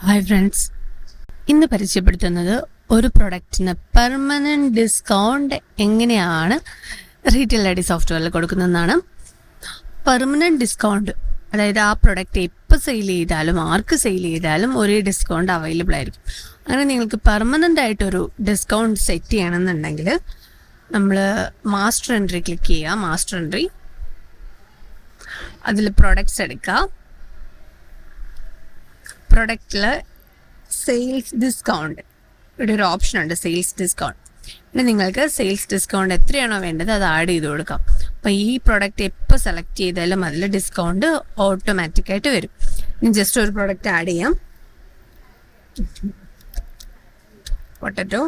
Hi friends, ഇന്ന് പരിചയപ്പെടുത്തുന്നത് ഒരു പ്രൊഡക്റ്റിന് പെർമനൻറ്റ് ഡിസ്കൗണ്ട് എങ്ങനെയാണ് റീറ്റെയിൽ ഐ ഡി സോഫ്റ്റ്വെയറിൽ കൊടുക്കുന്നതെന്നാണ്. പെർമനൻറ്റ് ഡിസ്കൗണ്ട് അതായത് ആ പ്രൊഡക്റ്റ് എപ്പോൾ സെയിൽ ചെയ്താലും ആർക്ക് സെയിൽ ചെയ്താലും ഒരേ ഡിസ്കൗണ്ട് അവൈലബിൾ ആയിരിക്കും. അങ്ങനെ നിങ്ങൾക്ക് പെർമനൻ്റ് ആയിട്ടൊരു ഡിസ്കൗണ്ട് സെറ്റ് ചെയ്യണമെന്നുണ്ടെങ്കിൽ നമ്മൾ മാസ്റ്റർ എൻട്രി ക്ലിക്ക് ചെയ്യുക. മാസ്റ്റർ എൻട്രി, അതിൽ പ്രൊഡക്ട്സ് എടുക്കുക. പ്രൊഡക്റ്റിൽ സെയിൽസ് ഡിസ്കൗണ്ട് ഇവിടെ ഒരു ഓപ്ഷൻ ഉണ്ട്, സെയിൽസ് ഡിസ്കൗണ്ട്. പിന്നെ നിങ്ങൾക്ക് സെയിൽസ് ഡിസ്കൗണ്ട് എത്രയാണോ വേണ്ടത് അത് ആഡ് ചെയ്ത് കൊടുക്കാം. അപ്പോൾ ഈ പ്രൊഡക്റ്റ് എപ്പോൾ സെലക്ട് ചെയ്താലും അതിൽ ഡിസ്കൗണ്ട് ഓട്ടോമാറ്റിക്കായിട്ട് വരും. ഇനി ജസ്റ്റ് ഒരു പ്രൊഡക്റ്റ് ആഡ് ചെയ്യാം, പൊട്ടറ്റോ.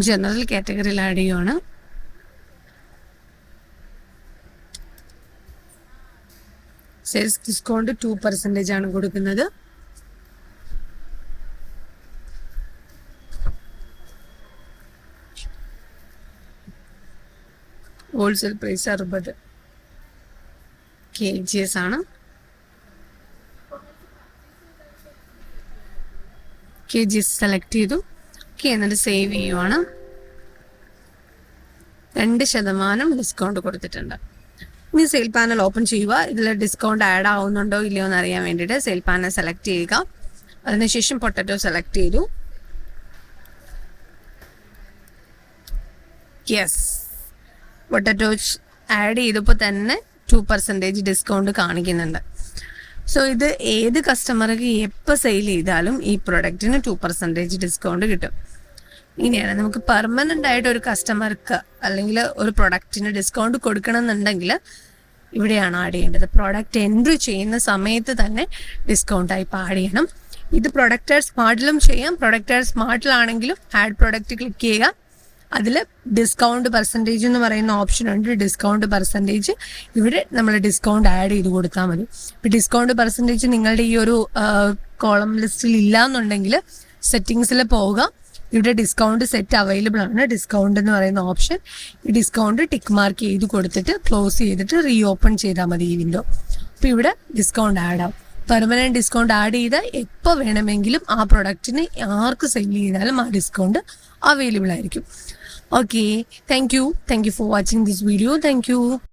ജനറൽ കാറ്റഗറിയിൽ ആഡ് ചെയ്യുവാണ്. സെയിൽസ് ഡിസ്കൗണ്ട് 2% ആണ് കൊടുക്കുന്നത്. ഹോൾസെയിൽ പ്രൈസ് 60 kgs ആണ്. kgs സെലക്ട് ചെയ്തു. എന്നിട്ട് സേവ് ചെയ്യുവാണ്. 2% ഡിസ്കൗണ്ട് കൊടുത്തിട്ടുണ്ട്. ഇനി സെയിൽ പാനൽ ഓപ്പൺ ചെയ്യുക. ഇതിൽ ഡിസ്കൗണ്ട് ആഡ് ആവുന്നുണ്ടോ ഇല്ലയോ എന്ന് അറിയാൻ വേണ്ടിയിട്ട് സെയിൽ പാനൽ സെലക്ട് ചെയ്യുക. അതിനുശേഷം പൊട്ടറ്റോ സെലക്ട് ചെയ്തു. യെസ്, പൊട്ടറ്റോ ആഡ് ചെയ്തപ്പോൾ തന്നെ 2% ഡിസ്കൗണ്ട് കാണിക്കുന്നുണ്ട്. സോ ഇത് ഏത് കസ്റ്റമർക്ക് എപ്പോൾ സെയിൽ ചെയ്താലും ഈ പ്രൊഡക്റ്റിന് 2% ഡിസ്കൗണ്ട് കിട്ടും. ഇങ്ങനെയാണ് നമുക്ക് പെർമനൻ്റ് ആയിട്ട് ഒരു കസ്റ്റമർക്ക് അല്ലെങ്കിൽ ഒരു പ്രൊഡക്റ്റിന് ഡിസ്കൗണ്ട് കൊടുക്കണമെന്നുണ്ടെങ്കിൽ ഇവിടെയാണ് ആഡ് ചെയ്യേണ്ടത്. പ്രൊഡക്റ്റ് എൻട്രി ചെയ്യുന്ന സമയത്ത് തന്നെ ഡിസ്കൗണ്ട് ടൈപ്പ് ആഡ് ചെയ്യണം. ഇത് പ്രൊഡക്റ്റ് സ്മാർട്ടിലും ചെയ്യാം. പ്രൊഡക്റ്റ് സ്മാർട്ടിലാണെങ്കിലും ആഡ് പ്രൊഡക്റ്റ് ക്ലിക്ക് ചെയ്യുക. അതിൽ ഡിസ്കൗണ്ട് പെർസെൻറ്റേജ് എന്ന് പറയുന്ന ഓപ്ഷൻ ഉണ്ട്. ഡിസ്കൗണ്ട് പെർസെൻറ്റേജ് ഇവിടെ നമ്മൾ ഡിസ്കൗണ്ട് ആഡ് ചെയ്ത് കൊടുത്താൽ മതി. ഇപ്പം ഡിസ്കൗണ്ട് പെർസെൻറ്റേജ് നിങ്ങളുടെ ഈ ഒരു കോളം ലിസ്റ്റിൽ ഇല്ല എന്നുണ്ടെങ്കിൽ സെറ്റിങ്സിൽ പോവുക. ഇവിടെ ഡിസ്കൗണ്ട് സെറ്റ് അവൈലബിൾ ആണ്. ഡിസ്കൗണ്ട് എന്ന് പറയുന്ന ഓപ്ഷൻ, ഈ ഡിസ്കൗണ്ട് ടിക്ക് മാർക്ക് ചെയ്ത് കൊടുത്തിട്ട് ക്ലോസ് ചെയ്തിട്ട് റീ ഓപ്പൺ ചെയ്താൽ മതി ഈ വിൻഡോ. അപ്പോൾ ഇവിടെ ഡിസ്കൗണ്ട് ആഡ് ആവും. പെർമനൻറ്റ് ഡിസ്കൗണ്ട് ആഡ് ചെയ്താൽ എപ്പോൾ വേണമെങ്കിലും ആ പ്രൊഡക്റ്റിന് ആർക്ക് സെയിൽ ചെയ്താലും ആ ഡിസ്കൗണ്ട് അവൈലബിൾ ആയിരിക്കും. Okay, thank you for watching this video. Thank you.